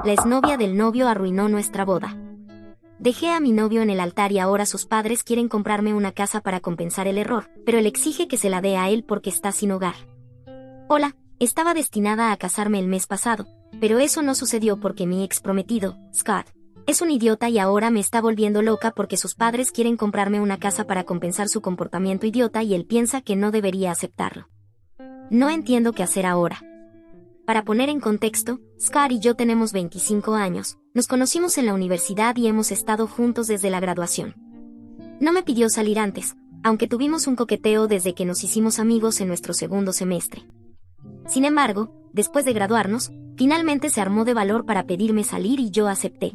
la exnovia del novio arruinó nuestra boda. Dejé a mi novio en el altar y ahora sus padres quieren comprarme una casa para compensar el error, pero él exige que se la dé a él porque está sin hogar. Hola, estaba destinada a casarme el mes pasado, pero eso no sucedió porque mi ex prometido, Scott, es un idiota y ahora me está volviendo loca porque sus padres quieren comprarme una casa para compensar su comportamiento idiota y él piensa que no debería aceptarlo. No entiendo qué hacer ahora. Para poner en contexto, Scott y yo tenemos 25 años, nos conocimos en la universidad y hemos estado juntos desde la graduación. No me pidió salir antes, aunque tuvimos un coqueteo desde que nos hicimos amigos en nuestro segundo semestre. Sin embargo, después de graduarnos, finalmente se armó de valor para pedirme salir y yo acepté.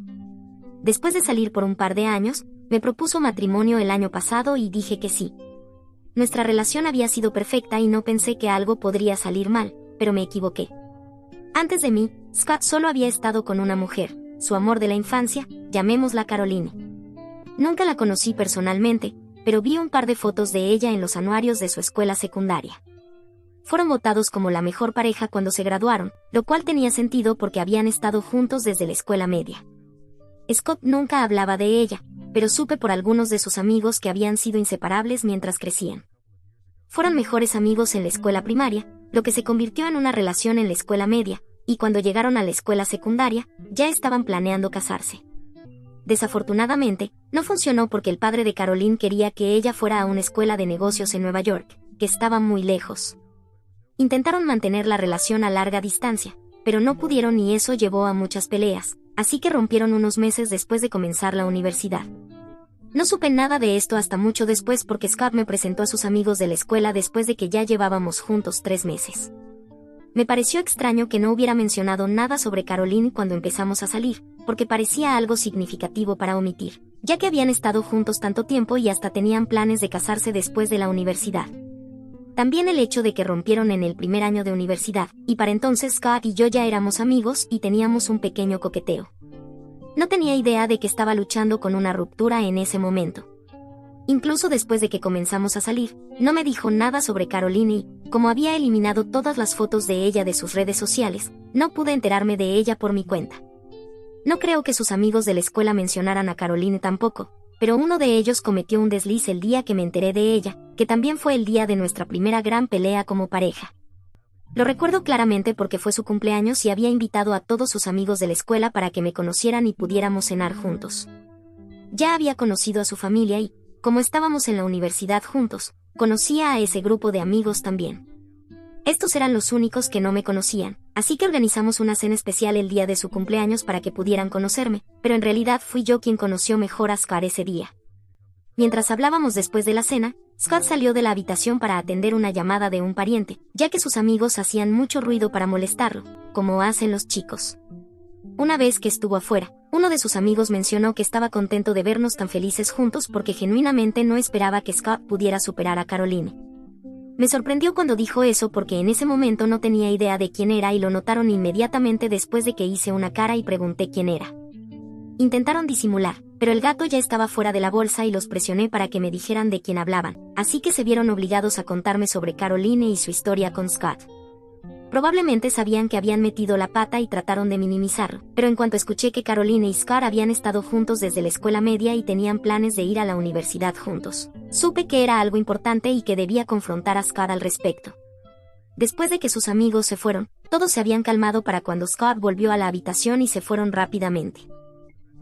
Después de salir por un par de años, me propuso matrimonio el año pasado y dije que sí. Nuestra relación había sido perfecta y no pensé que algo podría salir mal, pero me equivoqué. Antes de mí, Scott solo había estado con una mujer, su amor de la infancia, llamémosla Caroline. Nunca la conocí personalmente, pero vi un par de fotos de ella en los anuarios de su escuela secundaria. Fueron votados como la mejor pareja cuando se graduaron, lo cual tenía sentido porque habían estado juntos desde la escuela media. Scott nunca hablaba de ella, pero supe por algunos de sus amigos que habían sido inseparables mientras crecían. Fueron mejores amigos en la escuela primaria, lo que se convirtió en una relación en la escuela media, y cuando llegaron a la escuela secundaria, ya estaban planeando casarse. Desafortunadamente, no funcionó porque el padre de Caroline quería que ella fuera a una escuela de negocios en Nueva York, que estaba muy lejos. Intentaron mantener la relación a larga distancia, pero no pudieron y eso llevó a muchas peleas, así que rompieron unos meses después de comenzar la universidad. No supe nada de esto hasta mucho después porque Scott me presentó a sus amigos de la escuela después de que ya llevábamos juntos 3 meses. Me pareció extraño que no hubiera mencionado nada sobre Caroline cuando empezamos a salir, porque parecía algo significativo para omitir, ya que habían estado juntos tanto tiempo y hasta tenían planes de casarse después de la universidad. También el hecho de que rompieron en el primer año de universidad, y para entonces Scott y yo ya éramos amigos y teníamos un pequeño coqueteo. No tenía idea de que estaba luchando con una ruptura en ese momento. Incluso después de que comenzamos a salir, no me dijo nada sobre Caroline y, como había eliminado todas las fotos de ella de sus redes sociales, no pude enterarme de ella por mi cuenta. No creo que sus amigos de la escuela mencionaran a Caroline tampoco, pero uno de ellos cometió un desliz el día que me enteré de ella, que también fue el día de nuestra primera gran pelea como pareja. Lo recuerdo claramente porque fue su cumpleaños y había invitado a todos sus amigos de la escuela para que me conocieran y pudiéramos cenar juntos. Ya había conocido a su familia y, como estábamos en la universidad juntos, conocía a ese grupo de amigos también. Estos eran los únicos que no me conocían, así que organizamos una cena especial el día de su cumpleaños para que pudieran conocerme, pero en realidad fui yo quien conoció mejor a Scott ese día. Mientras hablábamos después de la cena, Scott salió de la habitación para atender una llamada de un pariente, ya que sus amigos hacían mucho ruido para molestarlo, como hacen los chicos. Una vez que estuvo afuera, uno de sus amigos mencionó que estaba contento de vernos tan felices juntos porque genuinamente no esperaba que Scott pudiera superar a Caroline. Me sorprendió cuando dijo eso porque en ese momento no tenía idea de quién era y lo notaron inmediatamente después de que hice una cara y pregunté quién era. Intentaron disimular, pero el gato ya estaba fuera de la bolsa y los presioné para que me dijeran de quién hablaban, así que se vieron obligados a contarme sobre Caroline y su historia con Scott. Probablemente sabían que habían metido la pata y trataron de minimizarlo, pero en cuanto escuché que Caroline y Scott habían estado juntos desde la escuela media y tenían planes de ir a la universidad juntos, supe que era algo importante y que debía confrontar a Scott al respecto. Después de que sus amigos se fueron, todos se habían calmado para cuando Scott volvió a la habitación y se fueron rápidamente.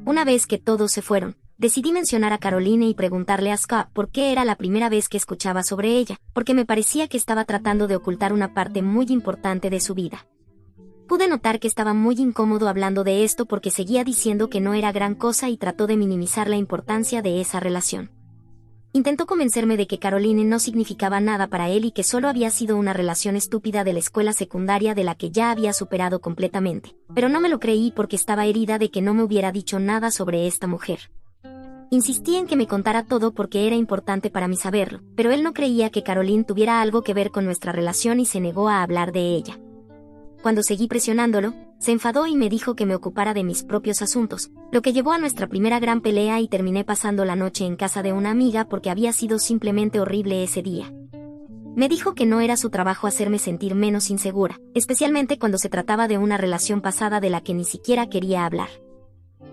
Una vez que todos se fueron, decidí mencionar a Caroline y preguntarle a Scott por qué era la primera vez que escuchaba sobre ella, porque me parecía que estaba tratando de ocultar una parte muy importante de su vida. Pude notar que estaba muy incómodo hablando de esto porque seguía diciendo que no era gran cosa y trató de minimizar la importancia de esa relación. Intentó convencerme de que Caroline no significaba nada para él y que solo había sido una relación estúpida de la escuela secundaria de la que ya había superado completamente, pero no me lo creí porque estaba herida de que no me hubiera dicho nada sobre esta mujer. Insistí en que me contara todo porque era importante para mí saberlo, pero él no creía que Caroline tuviera algo que ver con nuestra relación y se negó a hablar de ella. Cuando seguí presionándolo, se enfadó y me dijo que me ocupara de mis propios asuntos, lo que llevó a nuestra primera gran pelea y terminé pasando la noche en casa de una amiga porque había sido simplemente horrible ese día. Me dijo que no era su trabajo hacerme sentir menos insegura, especialmente cuando se trataba de una relación pasada de la que ni siquiera quería hablar.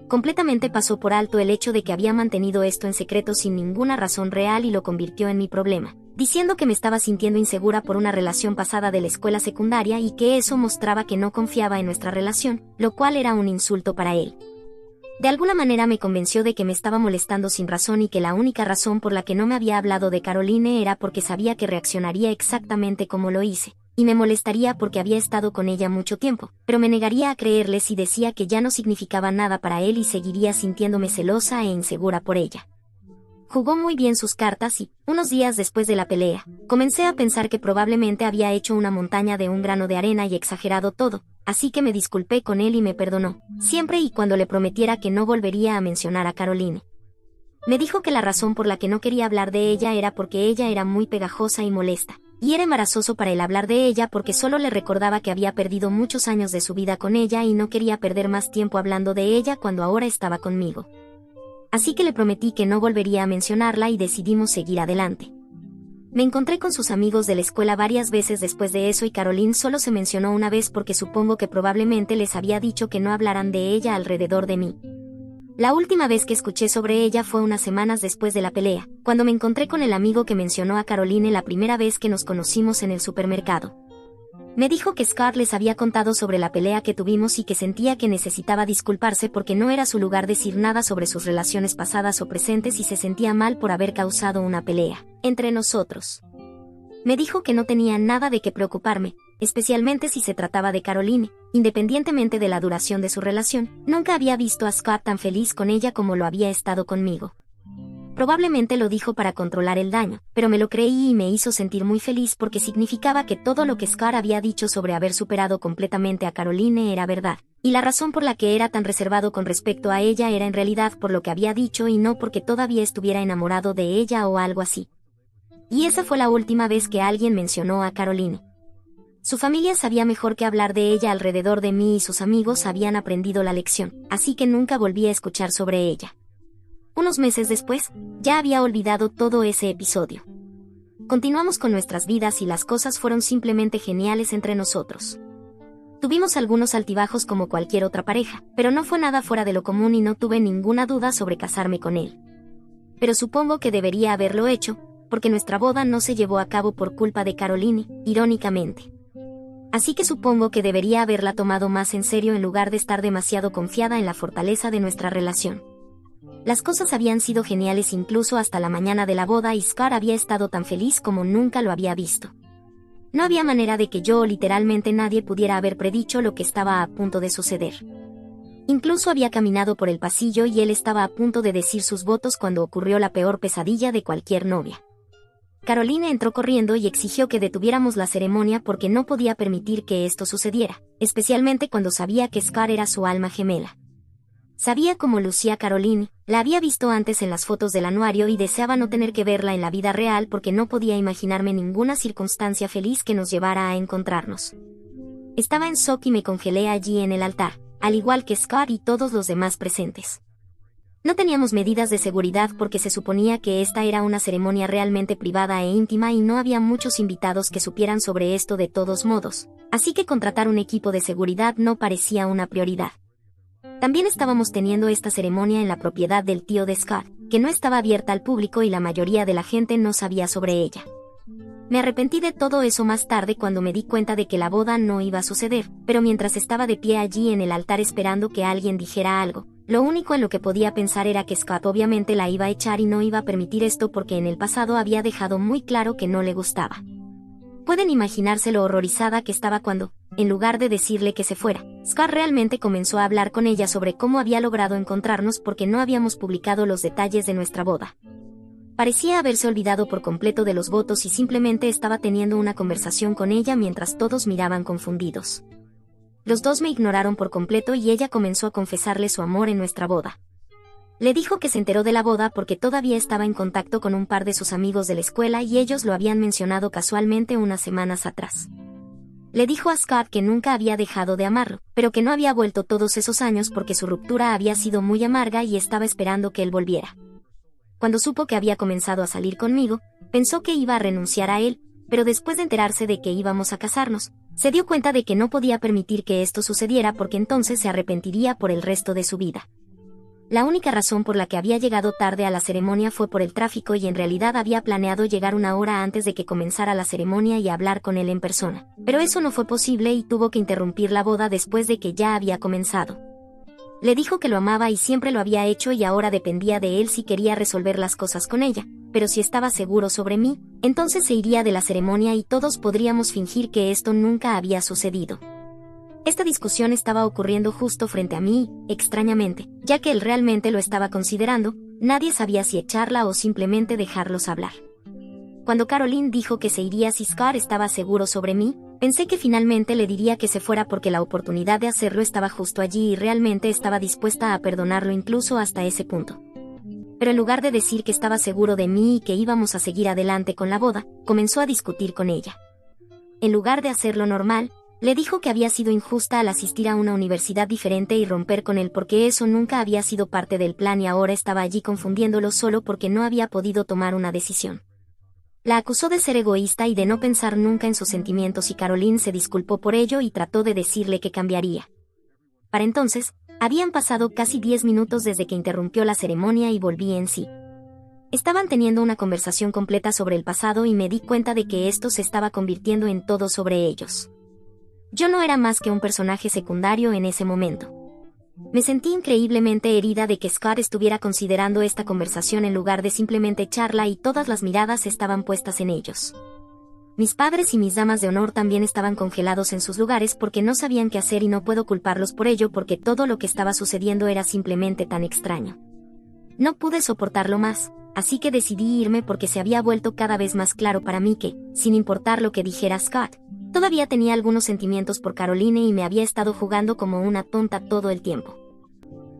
Completamente pasó por alto el hecho de que había mantenido esto en secreto sin ninguna razón real y lo convirtió en mi problema, diciendo que me estaba sintiendo insegura por una relación pasada de la escuela secundaria y que eso mostraba que no confiaba en nuestra relación, lo cual era un insulto para él. De alguna manera me convenció de que me estaba molestando sin razón y que la única razón por la que no me había hablado de Caroline era porque sabía que reaccionaría exactamente como lo hice, y me molestaría porque había estado con ella mucho tiempo, pero me negaría a creerle si decía que ya no significaba nada para él y seguiría sintiéndome celosa e insegura por ella. Jugó muy bien sus cartas y, unos días después de la pelea, comencé a pensar que probablemente había hecho una montaña de un grano de arena y exagerado todo, así que me disculpé con él y me perdonó, siempre y cuando le prometiera que no volvería a mencionar a Caroline. Me dijo que la razón por la que no quería hablar de ella era porque ella era muy pegajosa y molesta, y era embarazoso para él hablar de ella porque solo le recordaba que había perdido muchos años de su vida con ella y no quería perder más tiempo hablando de ella cuando ahora estaba conmigo. Así que le prometí que no volvería a mencionarla y decidimos seguir adelante. Me encontré con sus amigos de la escuela varias veces después de eso y Caroline solo se mencionó una vez porque supongo que probablemente les había dicho que no hablaran de ella alrededor de mí. La última vez que escuché sobre ella fue unas semanas después de la pelea, cuando me encontré con el amigo que mencionó a Caroline la primera vez que nos conocimos en el supermercado. Me dijo que Scott les había contado sobre la pelea que tuvimos y que sentía que necesitaba disculparse porque no era su lugar decir nada sobre sus relaciones pasadas o presentes y se sentía mal por haber causado una pelea entre nosotros. Me dijo que no tenía nada de qué preocuparme, especialmente si se trataba de Caroline, independientemente de la duración de su relación. Nunca había visto a Scott tan feliz con ella como lo había estado conmigo. Probablemente lo dijo para controlar el daño, pero me lo creí y me hizo sentir muy feliz porque significaba que todo lo que Scott había dicho sobre haber superado completamente a Caroline era verdad, y la razón por la que era tan reservado con respecto a ella era en realidad por lo que había dicho y no porque todavía estuviera enamorado de ella o algo así. Y esa fue la última vez que alguien mencionó a Caroline. Su familia sabía mejor que hablar de ella alrededor de mí y sus amigos habían aprendido la lección, así que nunca volví a escuchar sobre ella. Unos meses después, ya había olvidado todo ese episodio. Continuamos con nuestras vidas y las cosas fueron simplemente geniales entre nosotros. Tuvimos algunos altibajos como cualquier otra pareja, pero no fue nada fuera de lo común y no tuve ninguna duda sobre casarme con él. Pero supongo que debería haberlo hecho, porque nuestra boda no se llevó a cabo por culpa de Caroline, irónicamente. Así que supongo que debería haberla tomado más en serio en lugar de estar demasiado confiada en la fortaleza de nuestra relación. Las cosas habían sido geniales incluso hasta la mañana de la boda y Scott había estado tan feliz como nunca lo había visto. No había manera de que yo o literalmente nadie pudiera haber predicho lo que estaba a punto de suceder. Incluso había caminado por el pasillo y él estaba a punto de decir sus votos cuando ocurrió la peor pesadilla de cualquier novia. Caroline entró corriendo y exigió que detuviéramos la ceremonia porque no podía permitir que esto sucediera, especialmente cuando sabía que Scott era su alma gemela. Sabía cómo lucía Caroline, la había visto antes en las fotos del anuario y deseaba no tener que verla en la vida real porque no podía imaginarme ninguna circunstancia feliz que nos llevara a encontrarnos. Estaba en shock y me congelé allí en el altar, al igual que Scott y todos los demás presentes. No teníamos medidas de seguridad porque se suponía que esta era una ceremonia realmente privada e íntima y no había muchos invitados que supieran sobre esto de todos modos, así que contratar un equipo de seguridad no parecía una prioridad. También estábamos teniendo esta ceremonia en la propiedad del tío de Scott, que no estaba abierta al público y la mayoría de la gente no sabía sobre ella. Me arrepentí de todo eso más tarde cuando me di cuenta de que la boda no iba a suceder, pero mientras estaba de pie allí en el altar esperando que alguien dijera algo, lo único en lo que podía pensar era que Scott obviamente la iba a echar y no iba a permitir esto porque en el pasado había dejado muy claro que no le gustaba. Pueden imaginarse lo horrorizada que estaba cuando, en lugar de decirle que se fuera, Scott realmente comenzó a hablar con ella sobre cómo había logrado encontrarnos porque no habíamos publicado los detalles de nuestra boda. Parecía haberse olvidado por completo de los votos y simplemente estaba teniendo una conversación con ella mientras todos miraban confundidos. Los dos me ignoraron por completo y ella comenzó a confesarle su amor en nuestra boda. Le dijo que se enteró de la boda porque todavía estaba en contacto con un par de sus amigos de la escuela y ellos lo habían mencionado casualmente unas semanas atrás. Le dijo a Scott que nunca había dejado de amarlo, pero que no había vuelto todos esos años porque su ruptura había sido muy amarga y estaba esperando que él volviera. Cuando supo que había comenzado a salir conmigo, pensó que iba a renunciar a él, pero después de enterarse de que íbamos a casarnos, se dio cuenta de que no podía permitir que esto sucediera porque entonces se arrepentiría por el resto de su vida. La única razón por la que había llegado tarde a la ceremonia fue por el tráfico y en realidad había planeado llegar una hora antes de que comenzara la ceremonia y hablar con él en persona. Pero eso no fue posible y tuvo que interrumpir la boda después de que ya había comenzado. Le dijo que lo amaba y siempre lo había hecho y ahora dependía de él si quería resolver las cosas con ella, pero si estaba seguro sobre mí, entonces se iría de la ceremonia y todos podríamos fingir que esto nunca había sucedido. Esta discusión estaba ocurriendo justo frente a mí, extrañamente, ya que él realmente lo estaba considerando, nadie sabía si echarla o simplemente dejarlos hablar. Cuando Caroline dijo que se iría si Scott estaba seguro sobre mí, pensé que finalmente le diría que se fuera porque la oportunidad de hacerlo estaba justo allí y realmente estaba dispuesta a perdonarlo incluso hasta ese punto. Pero en lugar de decir que estaba seguro de mí y que íbamos a seguir adelante con la boda, comenzó a discutir con ella. En lugar de hacerlo normal, le dijo que había sido injusta al asistir a una universidad diferente y romper con él porque eso nunca había sido parte del plan y ahora estaba allí confundiéndolo solo porque no había podido tomar una decisión. La acusó de ser egoísta y de no pensar nunca en sus sentimientos y Caroline se disculpó por ello y trató de decirle que cambiaría. Para entonces, habían pasado casi 10 minutos desde que interrumpió la ceremonia y volví en sí. Estaban teniendo una conversación completa sobre el pasado y me di cuenta de que esto se estaba convirtiendo en todo sobre ellos. Yo no era más que un personaje secundario en ese momento. Me sentí increíblemente herida de que Scott estuviera considerando esta conversación en lugar de simplemente echarla y todas las miradas estaban puestas en ellos. Mis padres y mis damas de honor también estaban congelados en sus lugares porque no sabían qué hacer y no puedo culparlos por ello porque todo lo que estaba sucediendo era simplemente tan extraño. No pude soportarlo más, así que decidí irme porque se había vuelto cada vez más claro para mí que, sin importar lo que dijera Scott, todavía tenía algunos sentimientos por Caroline y me había estado jugando como una tonta todo el tiempo.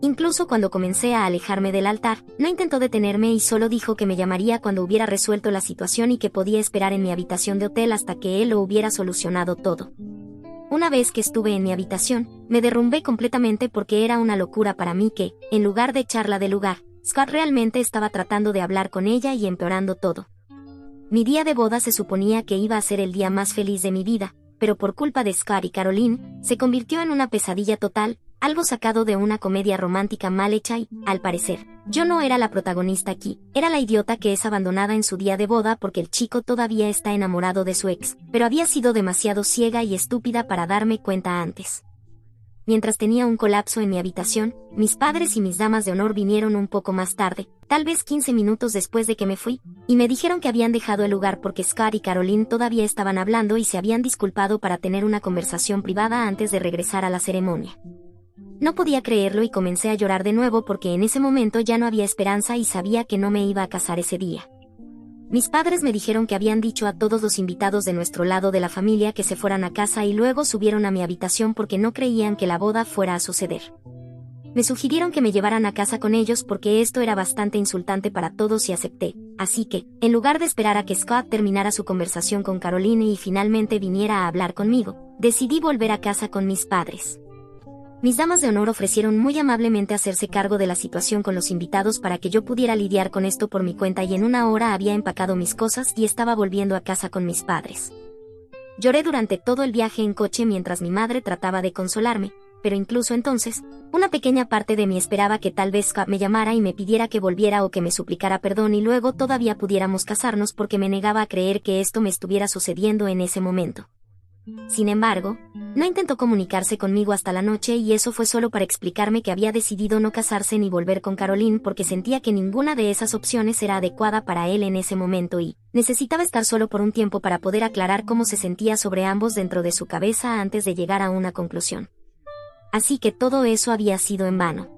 Incluso cuando comencé a alejarme del altar, no intentó detenerme y solo dijo que me llamaría cuando hubiera resuelto la situación y que podía esperar en mi habitación de hotel hasta que él lo hubiera solucionado todo. Una vez que estuve en mi habitación, me derrumbé completamente porque era una locura para mí que, en lugar de echarla del lugar, Scott realmente estaba tratando de hablar con ella y empeorando todo. Mi día de boda se suponía que iba a ser el día más feliz de mi vida, pero por culpa de Scott y Caroline, se convirtió en una pesadilla total, algo sacado de una comedia romántica mal hecha y, al parecer, yo no era la protagonista aquí, era la idiota que es abandonada en su día de boda porque el chico todavía está enamorado de su ex, pero había sido demasiado ciega y estúpida para darme cuenta antes. Mientras tenía un colapso en mi habitación, mis padres y mis damas de honor vinieron un poco más tarde, tal vez 15 minutos después de que me fui, y me dijeron que habían dejado el lugar porque Scott y Caroline todavía estaban hablando y se habían disculpado para tener una conversación privada antes de regresar a la ceremonia. No podía creerlo y comencé a llorar de nuevo porque en ese momento ya no había esperanza y sabía que no me iba a casar ese día. Mis padres me dijeron que habían dicho a todos los invitados de nuestro lado de la familia que se fueran a casa y luego subieron a mi habitación porque no creían que la boda fuera a suceder. Me sugirieron que me llevaran a casa con ellos porque esto era bastante insultante para todos y acepté, así que, en lugar de esperar a que Scott terminara su conversación con Caroline y finalmente viniera a hablar conmigo, decidí volver a casa con mis padres. Mis damas de honor ofrecieron muy amablemente hacerse cargo de la situación con los invitados para que yo pudiera lidiar con esto por mi cuenta y en una hora había empacado mis cosas y estaba volviendo a casa con mis padres. Lloré durante todo el viaje en coche mientras mi madre trataba de consolarme, pero incluso entonces, una pequeña parte de mí esperaba que tal vez Scott me llamara y me pidiera que volviera o que me suplicara perdón y luego todavía pudiéramos casarnos porque me negaba a creer que esto me estuviera sucediendo en ese momento. Sin embargo, no intentó comunicarse conmigo hasta la noche y eso fue solo para explicarme que había decidido no casarse ni volver con Caroline porque sentía que ninguna de esas opciones era adecuada para él en ese momento y necesitaba estar solo por un tiempo para poder aclarar cómo se sentía sobre ambos dentro de su cabeza antes de llegar a una conclusión. Así que todo eso había sido en vano.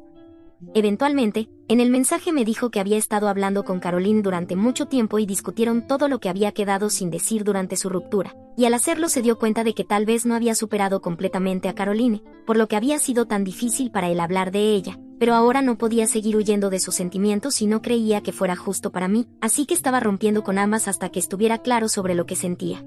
Eventualmente, en el mensaje me dijo que había estado hablando con Caroline durante mucho tiempo y discutieron todo lo que había quedado sin decir durante su ruptura, y al hacerlo se dio cuenta de que tal vez no había superado completamente a Caroline, por lo que había sido tan difícil para él hablar de ella, pero ahora no podía seguir huyendo de sus sentimientos y no creía que fuera justo para mí, así que estaba rompiendo con ambas hasta que estuviera claro sobre lo que sentía.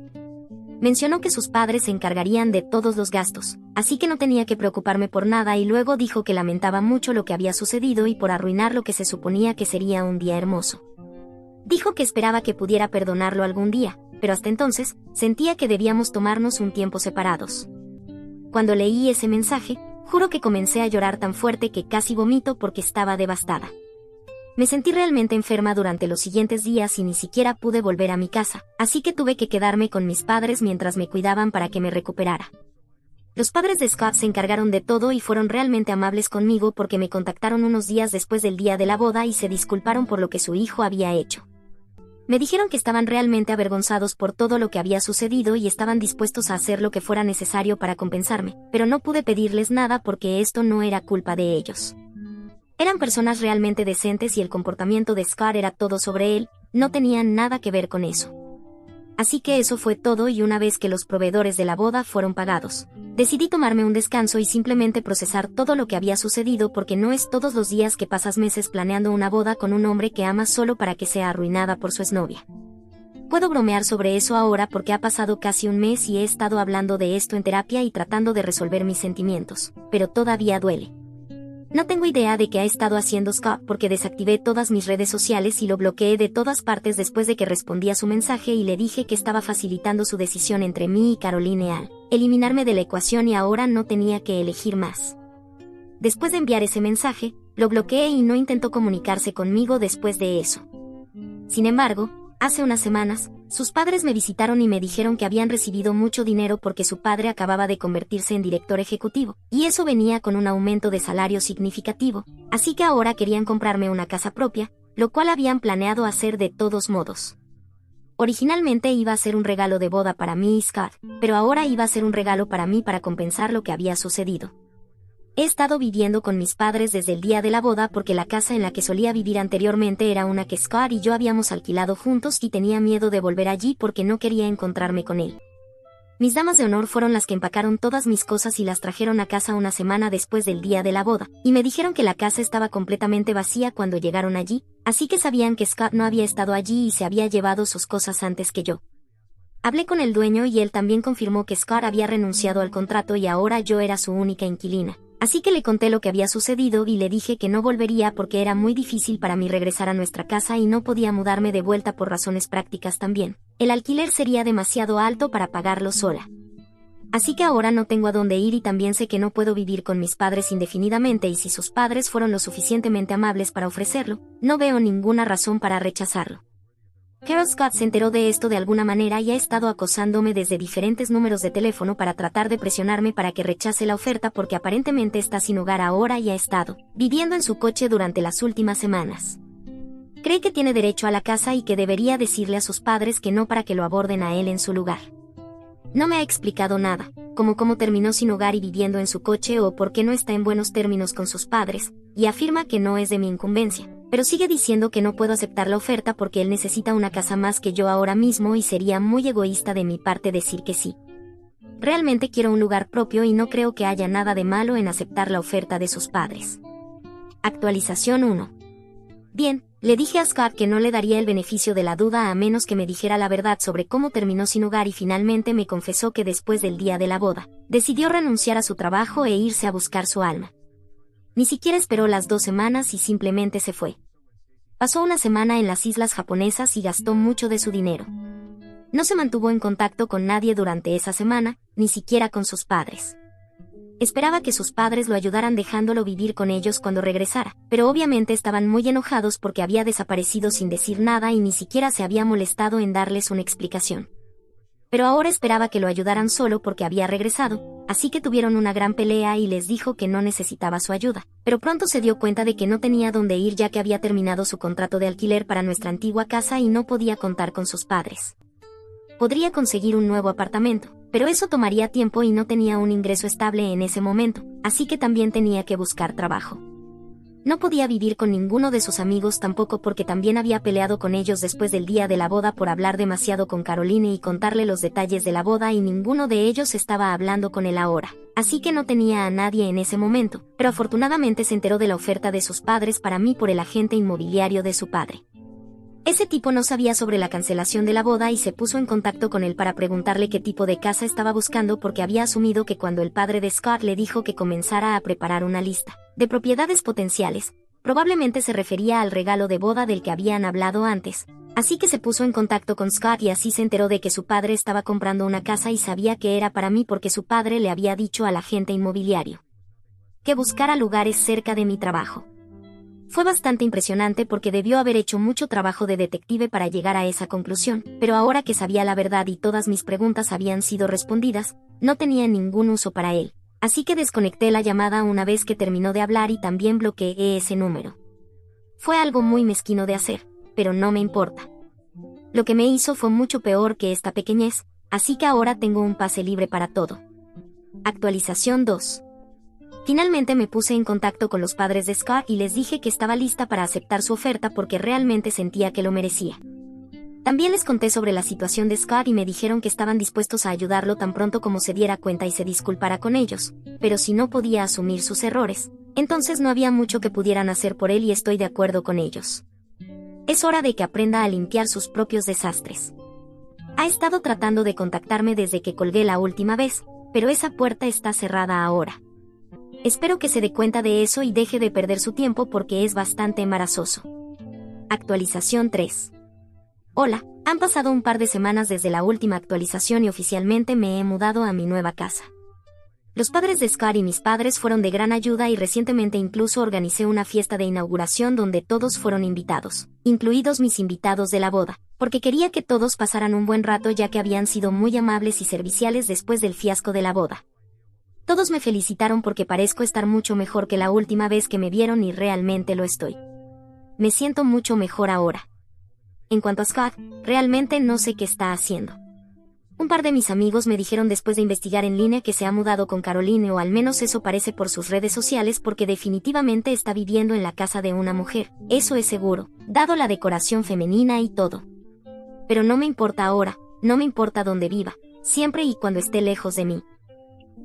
Mencionó que sus padres se encargarían de todos los gastos, así que no tenía que preocuparme por nada y luego dijo que lamentaba mucho lo que había sucedido y por arruinar lo que se suponía que sería un día hermoso. Dijo que esperaba que pudiera perdonarlo algún día, pero hasta entonces, sentía que debíamos tomarnos un tiempo separados. Cuando leí ese mensaje, juro que comencé a llorar tan fuerte que casi vomito porque estaba devastada. Me sentí realmente enferma durante los siguientes días y ni siquiera pude volver a mi casa, así que tuve que quedarme con mis padres mientras me cuidaban para que me recuperara. Los padres de Scott se encargaron de todo y fueron realmente amables conmigo porque me contactaron unos días después del día de la boda y se disculparon por lo que su hijo había hecho. Me dijeron que estaban realmente avergonzados por todo lo que había sucedido y estaban dispuestos a hacer lo que fuera necesario para compensarme, pero no pude pedirles nada porque esto no era culpa de ellos. Eran personas realmente decentes y el comportamiento de Scott era todo sobre él, no tenían nada que ver con eso. Así que eso fue todo y una vez que los proveedores de la boda fueron pagados, decidí tomarme un descanso y simplemente procesar todo lo que había sucedido porque no es todos los días que pasas meses planeando una boda con un hombre que amas solo para que sea arruinada por su exnovia. Puedo bromear sobre eso ahora porque ha pasado casi un mes y he estado hablando de esto en terapia y tratando de resolver mis sentimientos, pero todavía duele. No tengo idea de qué ha estado haciendo Scott porque desactivé todas mis redes sociales y lo bloqueé de todas partes después de que respondí a su mensaje y le dije que estaba facilitando su decisión entre mí y Caroline al eliminarme de la ecuación y ahora no tenía que elegir más. Después de enviar ese mensaje, lo bloqueé y no intentó comunicarse conmigo después de eso. Sin embargo, hace unas semanas, sus padres me visitaron y me dijeron que habían recibido mucho dinero porque su padre acababa de convertirse en director ejecutivo, y eso venía con un aumento de salario significativo, así que ahora querían comprarme una casa propia, lo cual habían planeado hacer de todos modos. Originalmente iba a ser un regalo de boda para mí y Scott, pero ahora iba a ser un regalo para mí para compensar lo que había sucedido. He estado viviendo con mis padres desde el día de la boda porque la casa en la que solía vivir anteriormente era una que Scott y yo habíamos alquilado juntos y tenía miedo de volver allí porque no quería encontrarme con él. Mis damas de honor fueron las que empacaron todas mis cosas y las trajeron a casa una semana después del día de la boda, y me dijeron que la casa estaba completamente vacía cuando llegaron allí, así que sabían que Scott no había estado allí y se había llevado sus cosas antes que yo. Hablé con el dueño y él también confirmó que Scott había renunciado al contrato y ahora yo era su única inquilina. Así que le conté lo que había sucedido y le dije que no volvería porque era muy difícil para mí regresar a nuestra casa y no podía mudarme de vuelta por razones prácticas también. El alquiler sería demasiado alto para pagarlo sola. Así que ahora no tengo a dónde ir y también sé que no puedo vivir con mis padres indefinidamente y si sus padres fueron lo suficientemente amables para ofrecerlo, no veo ninguna razón para rechazarlo. Carol Scott se enteró de esto de alguna manera y ha estado acosándome desde diferentes números de teléfono para tratar de presionarme para que rechace la oferta porque aparentemente está sin hogar ahora y ha estado viviendo en su coche durante las últimas semanas. Cree que tiene derecho a la casa y que debería decirle a sus padres que no para que lo aborden a él en su lugar. No me ha explicado nada, como cómo terminó sin hogar y viviendo en su coche o por qué no está en buenos términos con sus padres, y afirma que no es de mi incumbencia. Pero sigue diciendo que no puedo aceptar la oferta porque él necesita una casa más que yo ahora mismo y sería muy egoísta de mi parte decir que sí. Realmente quiero un lugar propio y no creo que haya nada de malo en aceptar la oferta de sus padres. Actualización 1. Bien, le dije a Scott que no le daría el beneficio de la duda a menos que me dijera la verdad sobre cómo terminó sin hogar y finalmente me confesó que después del día de la boda, decidió renunciar a su trabajo e irse a buscar su alma. Ni siquiera esperó las 2 semanas y simplemente se fue. Pasó una semana en las islas japonesas y gastó mucho de su dinero. No se mantuvo en contacto con nadie durante esa semana, ni siquiera con sus padres. Esperaba que sus padres lo ayudaran dejándolo vivir con ellos cuando regresara, pero obviamente estaban muy enojados porque había desaparecido sin decir nada y ni siquiera se había molestado en darles una explicación. Pero ahora esperaba que lo ayudaran solo porque había regresado, así que tuvieron una gran pelea y les dijo que no necesitaba su ayuda, pero pronto se dio cuenta de que no tenía dónde ir ya que había terminado su contrato de alquiler para nuestra antigua casa y no podía contar con sus padres. Podría conseguir un nuevo apartamento, pero eso tomaría tiempo y no tenía un ingreso estable en ese momento, así que también tenía que buscar trabajo. No podía vivir con ninguno de sus amigos tampoco porque también había peleado con ellos después del día de la boda por hablar demasiado con Caroline y contarle los detalles de la boda y ninguno de ellos estaba hablando con él ahora. Así que no tenía a nadie en ese momento, pero afortunadamente se enteró de la oferta de sus padres para mí por el agente inmobiliario de su padre. Ese tipo no sabía sobre la cancelación de la boda y se puso en contacto con él para preguntarle qué tipo de casa estaba buscando porque había asumido que cuando el padre de Scott le dijo que comenzara a preparar una lista de propiedades potenciales, probablemente se refería al regalo de boda del que habían hablado antes, Así que se puso en contacto con Scott y así se enteró de que su padre estaba comprando una casa y sabía que era para mí porque su padre le había dicho al agente inmobiliario que buscara lugares cerca de mi trabajo. Fue bastante impresionante porque debió haber hecho mucho trabajo de detective para llegar a esa conclusión, pero ahora que sabía la verdad y todas mis preguntas habían sido respondidas, no tenía ningún uso para él. Así que desconecté la llamada una vez que terminó de hablar y también bloqueé ese número. Fue algo muy mezquino de hacer, pero no me importa. Lo que me hizo fue mucho peor que esta pequeñez, así que ahora tengo un pase libre para todo. Actualización 2. Finalmente me puse en contacto con los padres de Scott y les dije que estaba lista para aceptar su oferta porque realmente sentía que lo merecía. También les conté sobre la situación de Scott y me dijeron que estaban dispuestos a ayudarlo tan pronto como se diera cuenta y se disculpara con ellos, pero si no podía asumir sus errores, entonces no había mucho que pudieran hacer por él y estoy de acuerdo con ellos. Es hora de que aprenda a limpiar sus propios desastres. Ha estado tratando de contactarme desde que colgué la última vez, pero esa puerta está cerrada ahora. Espero que se dé cuenta de eso y deje de perder su tiempo porque es bastante embarazoso. Actualización 3. Hola, han pasado un par de semanas desde la última actualización y oficialmente me he mudado a mi nueva casa. Los padres de Scott y mis padres fueron de gran ayuda y recientemente incluso organicé una fiesta de inauguración donde todos fueron invitados, incluidos mis invitados de la boda, porque quería que todos pasaran un buen rato ya que habían sido muy amables y serviciales después del fiasco de la boda. Todos me felicitaron porque parezco estar mucho mejor que la última vez que me vieron y realmente lo estoy. Me siento mucho mejor ahora. En cuanto a Scott, realmente no sé qué está haciendo. Un par de mis amigos me dijeron después de investigar en línea que se ha mudado con Caroline o al menos eso parece por sus redes sociales porque definitivamente está viviendo en la casa de una mujer, eso es seguro, dado la decoración femenina y todo. Pero no me importa ahora, no me importa dónde viva, siempre y cuando esté lejos de mí.